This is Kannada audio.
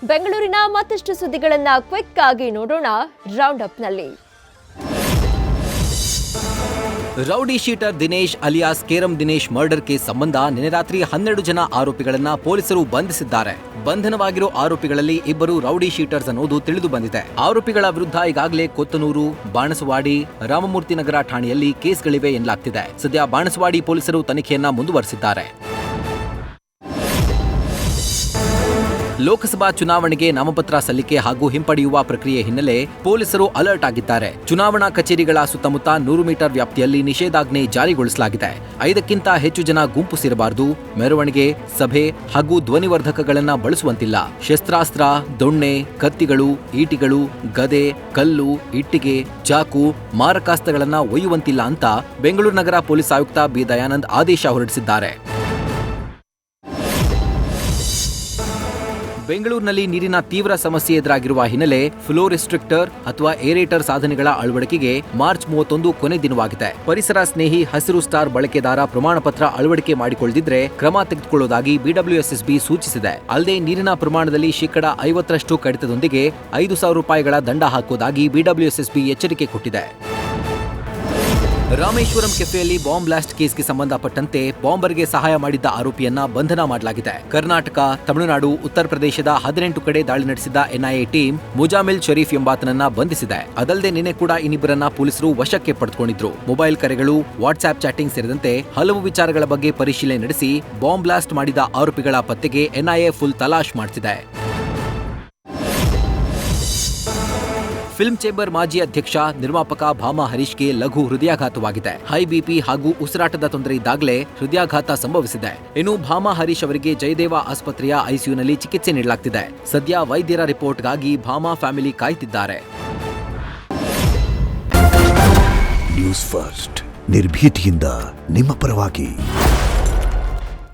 ಬೆಂಗಳೂರಿನ ಮತ್ತಷ್ಟು ಸುದ್ದಿಗಳನ್ನ ಕ್ವಿಕ್ ಆಗಿ ನೋಡೋಣ ರೌಂಡ್ ಅಪ್ನಲ್ಲಿ. Rowdy sheeter Dinesh alias carrom Dinesh murder case ಸಂಬಂಧ ನಿನ್ನೆ ರಾತ್ರಿ 12 ಜನ ಆರೋಪಿಗಳನ್ನ ಪೊಲೀಸರು ಬಂಧಿಸಿದ್ದಾರೆ. ಬಂಧನವಾಗಿರೋ ಆರೋಪಿಗಳಲ್ಲಿ ಇಬ್ಬರು ರೌಡಿ ಶೀಟರ್ಸ್ ಅನ್ನೋದು ತಿಳಿದು ಬಂದಿದೆ. ಆರೋಪಿಗಳ ವಿರುದ್ಧ ಈಗಾಗಲೇ ಕೊತ್ತನೂರು, ಬಾಣಸವಾಡಿ, ರಾಮಮೂರ್ತಿ ನಗರ ಠಾಣೆಯಲ್ಲಿ ಕೇಸ್ಗಳಿವೆ ಎನ್ನಲಾಗ್ತಿದೆ. ಸದ್ಯ ಬಾಣಸವಾಡಿ ಪೊಲೀಸರು ತನಿಖೆಯನ್ನ ಮುಂದುವರೆಸಿದ್ದಾರೆ. ಲೋಕಸಭಾ ಚುನಾವಣೆಗೆ ನಾಮಪತ್ರ ಸಲ್ಲಿಕೆ ಹಾಗೂ ಹಿಂಪಡೆಯುವ ಪ್ರಕ್ರಿಯೆ ಹಿನ್ನೆಲೆ ಪೊಲೀಸರು ಅಲರ್ಟ್ ಆಗಿದ್ದಾರೆ. ಚುನಾವಣಾ ಕಚೇರಿಗಳ ಸುತ್ತಮುತ್ತ 100 ಮೀಟರ್ ವ್ಯಾಪ್ತಿಯಲ್ಲಿ ನಿಷೇಧಾಜ್ಞೆ ಜಾರಿಗೊಳಿಸಲಾಗಿದೆ. 5ಕ್ಕಿಂತ ಹೆಚ್ಚು ಜನ ಗುಂಪು ಸೇರಬಾರದು, ಮೆರವಣಿಗೆ, ಸಭೆ ಹಾಗೂ ಧ್ವನಿವರ್ಧಕಗಳನ್ನ ಬಳಸುವಂತಿಲ್ಲ. ಶಸ್ತ್ರಾಸ್ತ್ರ, ದೊಣ್ಣೆ, ಕತ್ತಿಗಳು, ಈಟಿಗಳು, ಗದೆ, ಕಲ್ಲು, ಇಟ್ಟಿಗೆ, ಚಾಕು, ಮಾರಕಾಸ್ತ್ರಗಳನ್ನ ಒಯ್ಯುವಂತಿಲ್ಲ ಅಂತ ಬೆಂಗಳೂರು ನಗರ ಪೊಲೀಸ್ ಆಯುಕ್ತ ಬಿ ದಯಾನಂದ್ ಆದೇಶ ಹೊರಡಿಸಿದ್ದಾರೆ. ಬೆಂಗಳೂರಿನಲ್ಲಿ ನೀರಿನ ತೀವ್ರ ಸಮಸ್ಯೆ ಎದುರಾಗಿರುವ ಹಿನ್ನೆಲೆ ಫ್ಲೋ ರಿಸ್ಟ್ರಿಕ್ಟರ್ ಅಥವಾ ಏರೇಟರ್ ಸಾಧನೆಗಳ ಅಳವಡಿಕೆಗೆ ಮಾರ್ಚ್ 31 ಕೊನೆ ದಿನವಾಗಿದೆ. ಪರಿಸರ ಸ್ನೇಹಿ ಹಸಿರು ಸ್ಟಾರ್ ಬಳಕೆದಾರ ಪ್ರಮಾಣ ಪತ್ರ ಅಳವಡಿಕೆ ಮಾಡಿಕೊಳ್ಳದಿದ್ರೆ ಕ್ರಮ ತೆಗೆದುಕೊಳ್ಳುವುದಾಗಿ ಬಿಡಬ್ಲ್ಯೂಎಸ್ಎಸ್ಬಿ ಸೂಚಿಸಿದೆ. ಅಲ್ಲದೆ ನೀರಿನ ಪ್ರಮಾಣದಲ್ಲಿ 50% ಕಡಿತದೊಂದಿಗೆ ₹5,000 ದಂಡ ಹಾಕುವುದಾಗಿ ಬಿಡಬ್ಲ್ಯೂಎಸ್ಎಸ್ಬಿ ಎಚ್ಚರಿಕೆ ಕೊಟ್ಟಿದೆ. ರಾಮೇಶ್ವರಂ ಕೆಫೆಯಲ್ಲಿ ಬಾಂಬ್ ಬ್ಲಾಸ್ಟ್ ಕೇಸ್ಗೆ ಸಂಬಂಧಪಟ್ಟಂತೆ ಬಾಂಬರ್ಗೆ ಸಹಾಯ ಮಾಡಿದ್ದ ಆರೋಪಿಯನ್ನ ಬಂಧನ ಮಾಡಲಾಗಿದೆ. ಕರ್ನಾಟಕ, ತಮಿಳುನಾಡು, ಉತ್ತರ ಪ್ರದೇಶದ 18 ಕಡೆ ದಾಳಿ ನಡೆಸಿದ್ದ ಎನ್ಐಎ ಟೀಮ್ ಮುಜಾಮಿಲ್ ಶರೀಫ್ ಎಂಬಾತನನ್ನ ಬಂಧಿಸಿದೆ. ಅದಲ್ಲದೆ ನಿನ್ನೆ ಕೂಡ ಇನ್ನಿಬ್ಬರನ್ನ ಪೊಲೀಸರು ವಶಕ್ಕೆ ಪಡೆದುಕೊಂಡಿದ್ರು. ಮೊಬೈಲ್ ಕರೆಗಳು, ವಾಟ್ಸ್ಆಪ್ ಚಾಟಿಂಗ್ ಸೇರಿದಂತೆ ಹಲವು ವಿಚಾರಗಳ ಬಗ್ಗೆ ಪರಿಶೀಲನೆ ನಡೆಸಿ ಬಾಂಬ್ ಬ್ಲಾಸ್ಟ್ ಮಾಡಿದ ಆರೋಪಿಗಳ ಪತ್ತೆಗೆ ಎನ್ಐಎ ಫುಲ್ ತಲಾಶ್ ಮಾಡಿಸಿದೆ. ಫಿಲ್ಮ್ ಚೇಂಬರ್ ಮಾಜಿ ಅಧ್ಯಕ್ಷ, ನಿರ್ಮಾಪಕ ಭಾಮಾ ಹರೀಶ್ಗೆ ಲಘು ಹೃದಯಾಘಾತವಾಗಿದೆ. ಹೈ ಬಿಪಿ ಹಾಗೂ ಉಸಿರಾಟದ ತೊಂದರೆ ಇದ್ದಾಗಲೇ ಹೃದಯಾಘಾತ ಸಂಭವಿಸಿದೆ. ಇನ್ನು ಭಾಮಾ ಹರೀಶ್ ಅವರಿಗೆ ಜಯದೇವ ಆಸ್ಪತ್ರೆಯ ಐಸಿಯುನಲ್ಲಿ ಚಿಕಿತ್ಸೆ ನೀಡಲಾಗ್ತಿದೆ. ಸದ್ಯ ವೈದ್ಯರ ರಿಪೋರ್ಟ್ಗಾಗಿ ಭಾಮಾ ಫ್ಯಾಮಿಲಿ ಕಾಯ್ತಿದ್ದಾರೆ. ನ್ಯೂಸ್ ಫಸ್ಟ್, ನಿರ್ಭೀತಿಯಿಂದ ನಿಮ್ಮ ಪರವಾಗಿ.